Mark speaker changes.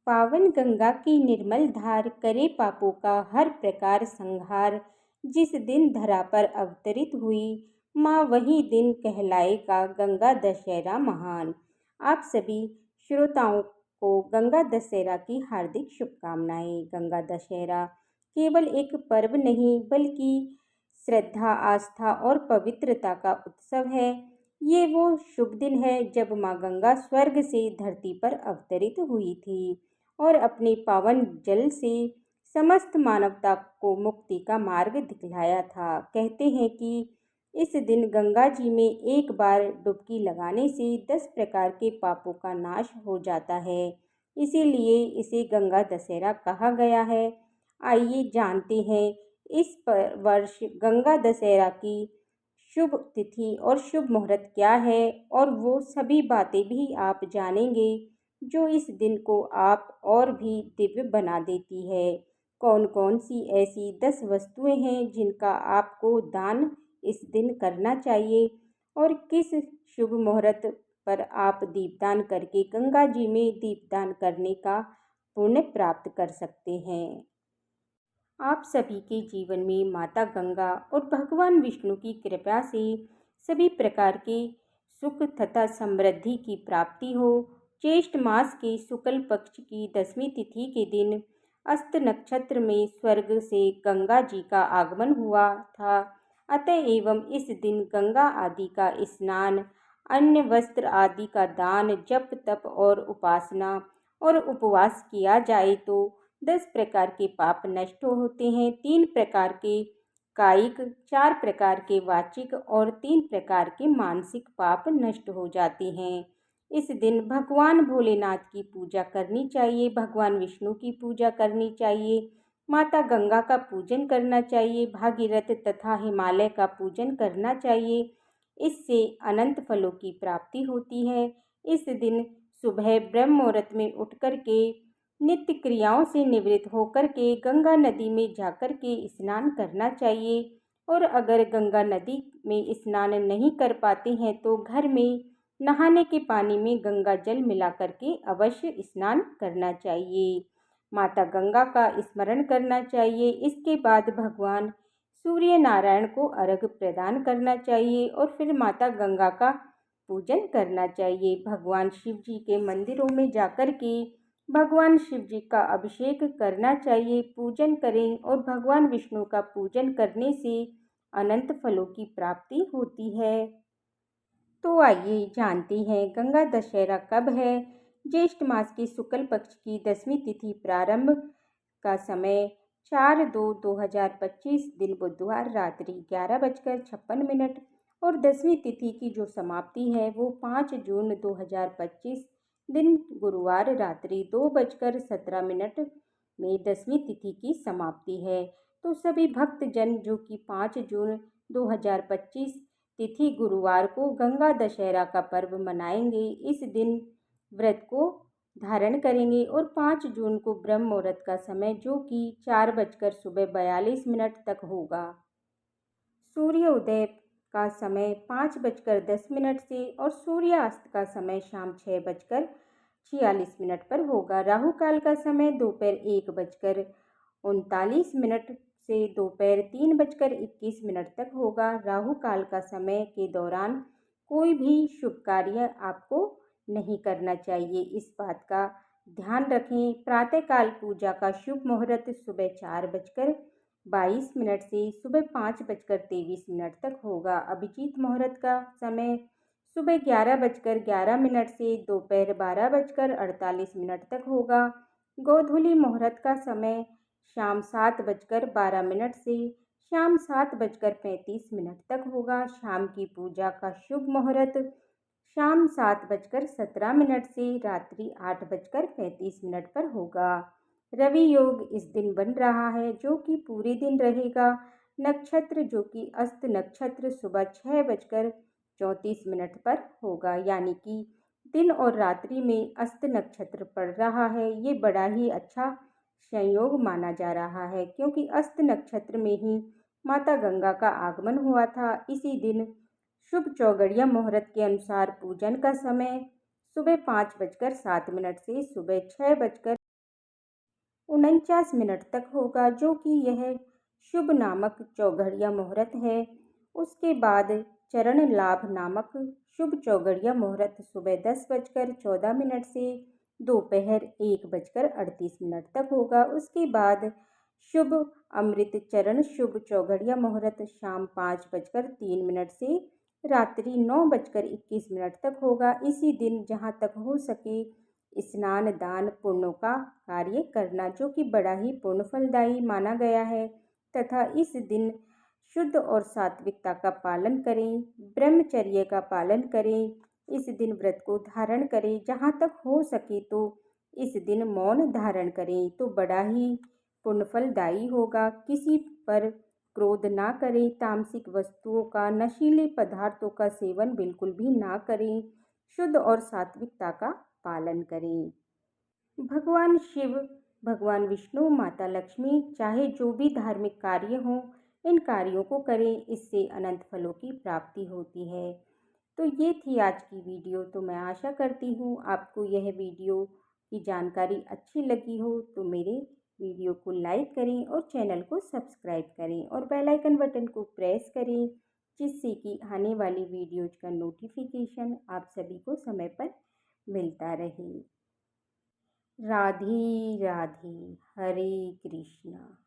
Speaker 1: पावन गंगा की निर्मल धार करे पापों का हर प्रकार संहार। जिस दिन धरा पर अवतरित हुई माँ वही दिन कहलाएगा गंगा दशहरा महान। आप सभी श्रोताओं को गंगा दशहरा की हार्दिक शुभकामनाएं। गंगा दशहरा केवल एक पर्व नहीं बल्कि श्रद्धा, आस्था और पवित्रता का उत्सव है। ये वो शुभ दिन है जब माँ गंगा स्वर्ग से धरती पर अवतरित हुई थी और अपने पावन जल से समस्त मानवता को मुक्ति का मार्ग दिखलाया था। कहते हैं कि इस दिन गंगा जी में एक बार डुबकी लगाने से 10 प्रकार के पापों का नाश हो जाता है, इसीलिए इसे गंगा दशहरा कहा गया है। आइए जानते हैं इस वर्ष गंगा दशहरा की शुभ तिथि और शुभ मुहूर्त क्या है, और वो सभी बातें भी आप जानेंगे जो इस दिन को आप और भी दिव्य बना देती है। कौन कौन सी ऐसी 10 वस्तुएं हैं जिनका आपको दान इस दिन करना चाहिए और किस शुभ मुहूर्त पर आप दीपदान करके गंगा जी में दीपदान करने का पुण्य प्राप्त कर सकते हैं। आप सभी के जीवन में माता गंगा और भगवान विष्णु की कृपा से सभी प्रकार के सुख तथा समृद्धि की प्राप्ति हो। ज्येष्ठ मास के शुक्ल पक्ष की 10वीं तिथि के दिन अस्त नक्षत्र में स्वर्ग से गंगा जी का आगमन हुआ था। अतएव इस दिन गंगा आदि का स्नान, अन्न वस्त्र आदि का दान, जप तप और उपासना और उपवास किया जाए तो 10 प्रकार के पाप नष्ट होते हैं। 3 प्रकार के कायिक, 4 प्रकार के वाचिक और 3 प्रकार के मानसिक पाप नष्ट हो जाते हैं। इस दिन भगवान भोलेनाथ की पूजा करनी चाहिए, भगवान विष्णु की पूजा करनी चाहिए, माता गंगा का पूजन करना चाहिए, भागीरथ तथा हिमालय का पूजन करना चाहिए। इससे अनंत फलों की प्राप्ति होती है। इस दिन सुबह ब्रह्म मुहूर्त में उठकर के नित्य क्रियाओं से निवृत्त होकर के गंगा नदी में जाकर के स्नान करना चाहिए, और अगर गंगा नदी में स्नान नहीं कर पाते हैं तो घर में नहाने के पानी में गंगा जल मिला करके अवश्य स्नान करना चाहिए। माता गंगा का स्मरण करना चाहिए। इसके बाद भगवान सूर्य नारायण को अर्घ्य प्रदान करना चाहिए और फिर माता गंगा का पूजन करना चाहिए। भगवान शिव जी के मंदिरों में जाकर के भगवान शिव जी का अभिषेक करना चाहिए, पूजन करें, और भगवान विष्णु का पूजन करने से अनंत फलों की प्राप्ति होती है। तो आइए जानते हैं गंगा दशहरा कब है। ज्येष्ठ मास के शुक्ल पक्ष की 10वीं तिथि प्रारंभ का समय 4/2/2025 दिन बुधवार रात्रि 11:56 और 10वीं तिथि की जो समाप्ति है वो 5 जून 2025 दिन गुरुवार रात्रि 2:17 में 10वीं तिथि की समाप्ति है। तो सभी भक्तजन जो कि 5 जून 2025 तिथि गुरुवार को गंगा दशहरा का पर्व मनाएंगे, इस दिन व्रत को धारण करेंगे और 5 जून को ब्रह्म मुहूर्त का समय जो कि 4:42 तक होगा। सूर्योदय का समय 5:10 से और सूर्यास्त का समय शाम 6:46 पर होगा। राहु काल का समय दोपहर 1:39 से दोपहर 3:21 तक होगा। राहु काल का समय के दौरान कोई भी शुभ कार्य आपको नहीं करना चाहिए, इस बात का ध्यान रखें। प्रातःकाल पूजा का शुभ मुहूर्त सुबह 4:22 से सुबह 5:23 तक होगा। अभिजीत मुहूर्त का समय सुबह 11:11 से दोपहर 12:48 तक होगा। गोधूली मुहूर्त का समय शाम 7:12 से शाम 7:35 तक होगा। शाम की पूजा का शुभ मुहूर्त शाम 7:17 से रात्रि 8:35 पर होगा। रवि योग इस दिन बन रहा है जो कि पूरे दिन रहेगा। नक्षत्र जो कि अस्त नक्षत्र सुबह 6:34 पर होगा, यानी कि दिन और रात्रि में अस्त नक्षत्र पड़ रहा है। ये बड़ा ही अच्छा संयोग माना जा रहा है क्योंकि अस्त नक्षत्र में ही माता गंगा का आगमन हुआ था। इसी दिन शुभ चौगड़िया मुहूर्त के अनुसार पूजन का समय सुबह 5:07 से सुबह 6 49 मिनट तक होगा, जो कि यह शुभ नामक चौघड़िया मुहूर्त है। उसके बाद चरण लाभ नामक शुभ चौघड़िया मुहूर्त सुबह 10:14 से दोपहर 1:38 तक होगा। उसके बाद शुभ अमृत चरण शुभ चौघड़िया मुहूर्त शाम 5:03 से रात्रि 9:21 तक होगा। इसी दिन जहाँ तक हो सके स्नान दान पुण्यों का कार्य करना, जो कि बड़ा ही पुण्य फलदायी माना गया है। तथा इस दिन शुद्ध और सात्विकता का पालन करें, ब्रह्मचर्य का पालन करें। इस दिन व्रत को धारण करें, जहाँ तक हो सके तो इस दिन मौन धारण करें, तो बड़ा ही पुण्य फलदायी होगा। किसी पर क्रोध ना करें, तामसिक वस्तुओं का, नशीले पदार्थों का सेवन बिल्कुल भी ना करें, शुद्ध और सात्विकता का पालन करें। भगवान शिव, भगवान विष्णु, माता लक्ष्मी चाहे जो भी धार्मिक कार्य हों, इन कार्यों को करें, इससे अनंत फलों की प्राप्ति होती है। तो ये थी आज की वीडियो। तो मैं आशा करती हूँ आपको यह वीडियो की जानकारी अच्छी लगी हो, तो मेरे वीडियो को लाइक करें और चैनल को सब्सक्राइब करें और बेल आइकन बटन को प्रेस करें, जिससे कि आने वाली वीडियोज का नोटिफिकेशन आप सभी को समय पर मिलता रहे। राधे राधे, हरे कृष्णा।